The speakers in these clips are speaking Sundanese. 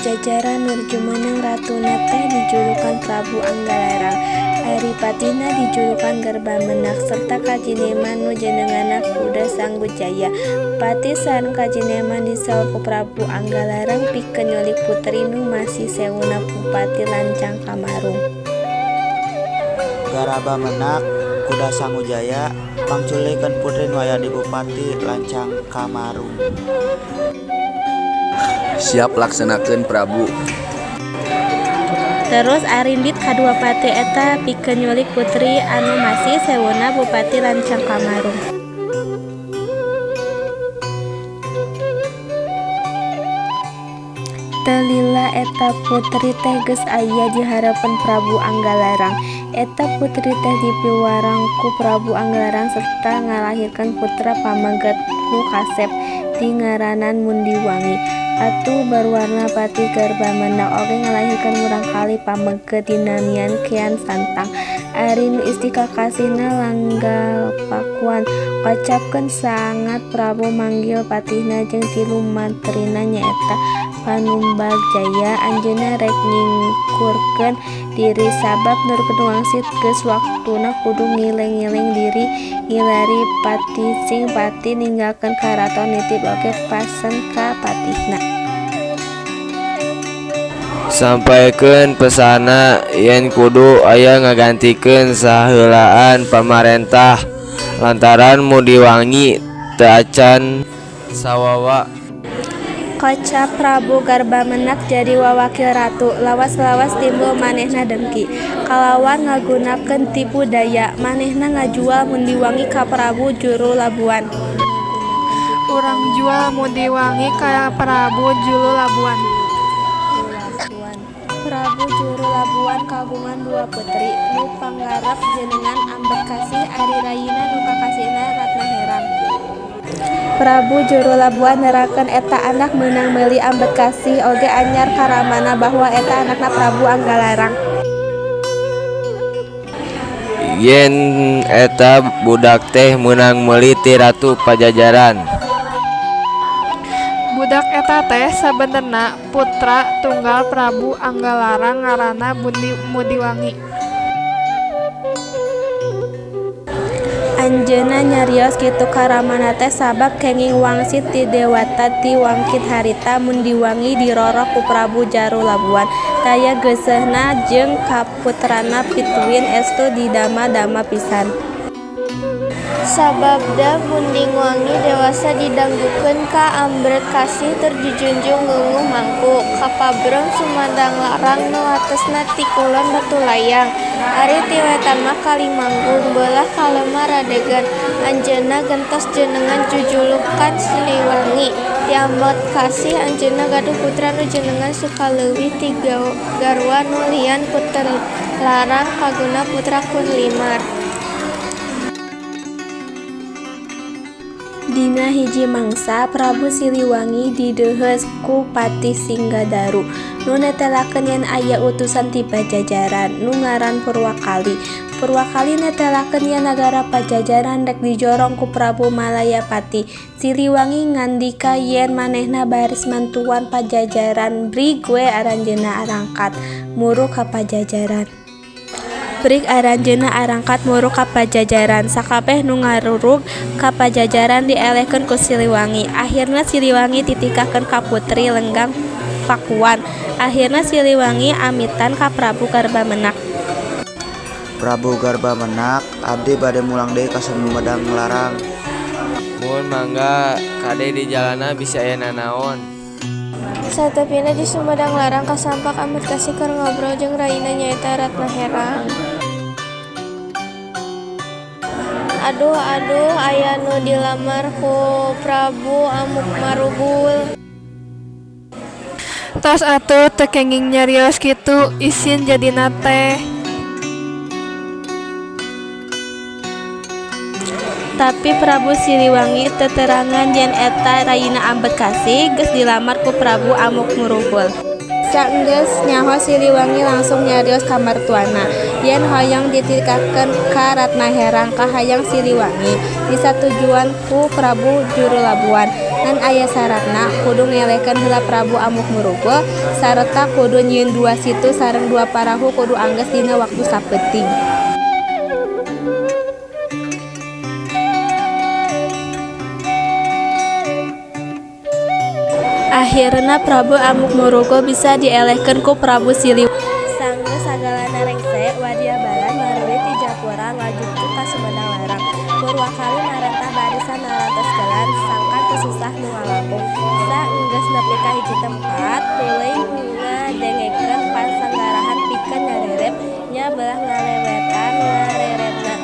Pajajaran nur jumeneng ratuna teh dijulukan Prabu Anggalarang. Ari patina dijulukan Garbamenak serta kajineman nu jenenganna Kuda Sanggujaya. Pati sareng kajineman disaur ku Prabu Anggalarang pikeun nyulik putri nu masih sewuna Bupati Lancang Kamarung. Garbamenak Kuda Sanggujaya pangculikeun putri nu aya di Bupati Lancang Kamarung. Siap laksanakeun Prabu. Terus arindit kadua pati eta pikeun nyulik putri anu masih sewuna Bupati Lancang Kamarung. Teu lila eta putri teh geus aya di harapan Prabu Anggalarang. Eta putri teh dipiwarang ku Prabu Anggalarang serta ngalahirkeun putra pamaget nu kasep di ngaranan Mundiwangi. Atuh berwarna pati Garbamenak oge ngalahirkeun murang kali pameget dinamian Kian Santang. Ari nu isti kakasihna Langga Pakuan kocapkeun sangat Prabu manggil patihna jeung tilu mantrina nyaeta Panumbagjaya. Anjeunna rek nyingkurkeun diri sabab nurkeun wangsit geus waktuna kudu ngileng-ngileng diri ngilari pati sing pati ninggalkeun karaton nitip oge pasen ka patihna. Sampaikeun pesana yen kudu aya ngagantikeun saheulaan pamarentah lantaran Mundiwangi teu acan sawawa. Kocap Prabu Garbamenak jadi wawakil ratu. Lawas-lawas timbul manehna dengki. Kalawan ngagunakeun tipu daya, manehna ngajual Mundiwangi ka Prabu Juru Labuan. Urang jual Mundiwangi ka Prabu Juru Labuan. Prabu Juru Labuan kagungan dua putri, nu panggarap jenengan Ambedkasih ari rayina nu kakasihna Ratna Herang. Prabu Juru Labuan nerakeun eta anak meunang meuli Ambedkasih oge anyar karamana bahwa eta anakna Prabu Anggalarang. Yen eta budak teh meunang meuli ti Ratu Pajajaran. Budak eta teh sabenerna putra tunggal Prabu Anggalarang ngaranna Mundiwangi. Anjeunna nyarios kitu karamana teh sabab kenging wangsit ti Dewata ti Wangkit harita Mundiwangi dirorok ku Prabu Juru Labuan. Daya geuseuhna jeung kaputrana pituin estu didama-dama pisan. Sababda Mundiwangi dewasa didanggukeun ka Ambedkasih tur dijunjung ngeunguh mangku. Kapabreng sumandang larang nu atesna ti kulon Batulayang. Ari ti wetan mah Kalimanggung beulah kalemah radegan. Anjeunna gentos jenengan jujulukan Siliwangi. Ti Ambedkasih anjeunna gaduh putra nu jenengan Sukaleuwih ti garwa nu lian Puterlarang kaguna putra Kunlimar. Dina hiji mangsa Prabu Siliwangi dideuheus ku Patih Singgadaru nu netelakeun yen aya utusan ti Pajajaran nu ngaran Purwakali. Purwakali netelakeun yen nagara Pajajaran rek dijorong ku Prabu Malayapati. Siliwangi ngandika yen manehna baris mantuan Pajajaran brig we aranjeunna arangkat muru ka Pajajaran. Brig aranjeunna arangkat muru ka Pajajaran. Sakabeh nu ngarurug ka Pajajaran dielehkeun ku Siliwangi. Akhirna Siliwangi titikakeun ka putri Lenggang Pakuan. Akhirna Siliwangi amitan ka Prabu Garbamenak. Prabu Garbamenak, abdi bade mulang deui ka Sumedang Larang. Mun mangga kade di jalana bisa aya nanaon. Satepina di Sumedang Larang kasampak Ambedkasih keur ngobrol jeung rayina nyaeta Ratna Herang. Aduh aya nu dilamar ku Prabu Amukmarugul. Tos atuh teu kenging nyarios kitu isin jadina teh. Tapi Prabu Siliwangi teu terangan yen eta rayina Ambedkasih geus dilamar ku Prabu Amukmarugul. Saenggeus nyaho Siliwangi langsung nyarios ka martuana yen hoyong dititikakeun ka Ratna Herang ka hayang Siliwangi disatujuan ku Prabu Juru Labuan. ngan aya syaratna kudu ngelekeun heula Prabu Amukmaruga sareta kudu nyieun 2 situ sareng 2 parahu kudu angges dina waktu sapeuting. Akhirna Prabu Amukmaruga bisa dielehkeun ku Prabu Siliwangi. Sanggeus sagalana rengse wadiah balan maruri ti Japura ngajuju ka Sumedang Larang. Purwakali marentah barisan narantoskeun sangkan teu susah nu ngalangkung. Saenggeus nepi ka hiji tempat tuluy ngadengekeun pasanggarahan pikeun ngarerep nya belah ngalewetan ngareretna.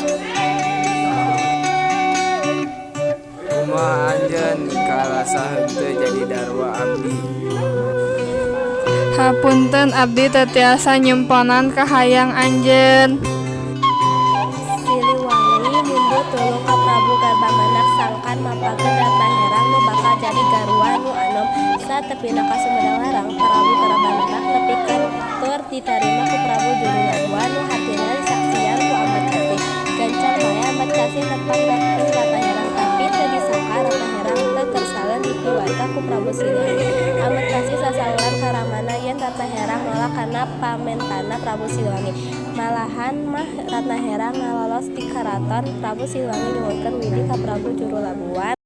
Kumaha anjeun kalasaheun teu jadi darwa abdi. Hapunten abdi teu tiasa nyemponan ka hayang anjeun. Siliwangi mundur tulung ka Prabu Garbamanak sangkan mapakeun Ratna Herang nu bakal jadi garwa nu anom. Satepina ka Sumedang Larang Prabu Garbamanak nepikeun tur ditarima ku Prabu Juruladua nu hartina disaksian ku Ambedkasi. Gancang bae Ambedkasi nepang dateng Ratna Herang tapi teu disangka Ratna Herang teu kersaleun dipiwarta ku Prabu Siliwangi. Ambedkasi sasaluran ka Ramana yen Ratna Herang nolak kana pamentana Prabu Siliwangi. Malahan mah Ratna Herang ngalolos ti karaton Prabu Siliwangi nyuhunkeun widi ka Prabu Jurulabuan.